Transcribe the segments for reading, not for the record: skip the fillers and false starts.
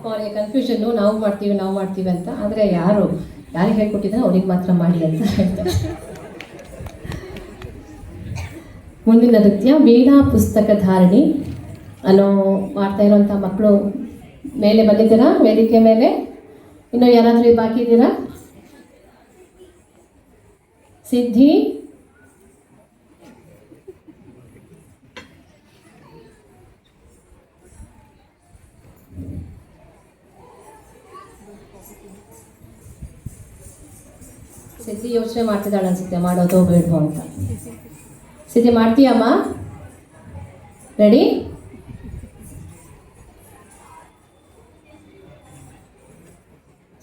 ಅವರಿಗೆ ಕನ್ಫ್ಯೂಷನ್ನು, ನಾವು ಮಾಡ್ತೀವಿ ಅಂತ. ಆದರೆ ಯಾರಿಗೆ ಹೇಳ್ಕೊಟ್ಟಿದ್ದಾರೆ ಅವ್ರಿಗೆ ಮಾತ್ರ ಮಾಡಿ ಅಂತ ಹೇಳ್ತಾರೆ. ಮುಂದಿನ ನೃತ್ಯ ವೀಣಾ ಪುಸ್ತಕ ಧಾರಣಿ ಅನ್ನೋ ಮಾಡ್ತಾ ಇರೋಂಥ ಮಕ್ಕಳು ಮೇಲೆ ಬಂದಿದ್ದೀರಾ ವೇದಿಕೆ ಮೇಲೆ? ಇನ್ನೂ ಯಾರಾದರೂ ಬಾಕಿ ಇದ್ದೀರಾ? ಸಿದ್ಧಿ, ಸಿದ್ಧಿ ಯೋಚನೆ ಮಾಡ್ತಿದ್ದಾಳೆ ಅನ್ಸುತ್ತೆ, ಮಾಡೋದು ಬೇಡವೋ ಅಂತ. ಸಿದ್ಧಿ ಮಾಡ್ತೀಯಮ್ಮ? ರೆಡಿ?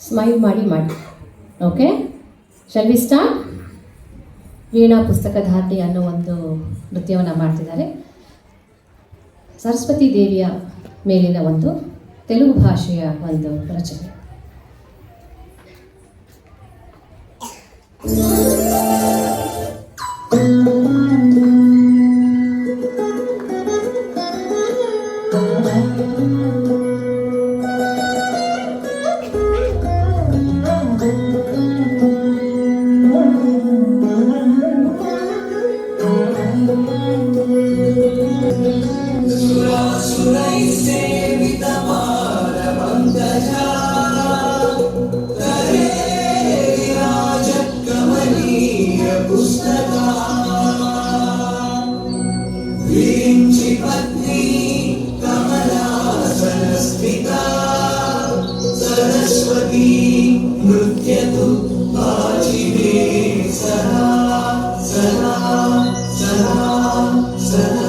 ಸ್ಮೈಲ್ ಮಾಡಿ. Okay, shall we start? Veena Pustakadharini ಅನ್ನೋ ಒಂದು ನೃತ್ಯವನ್ನು ಮಾಡ್ತಿದ್ದಾರೆ. ಸರಸ್ವತಿ ದೇವಿಯ ಮೇಲಿನ ಒಂದು ತೆಲುಗು ಭಾಷೆಯ ಒಂದು ರಚನೆ. सरस्वती नृत्यतु आजिने सदा सदा सदा सदा.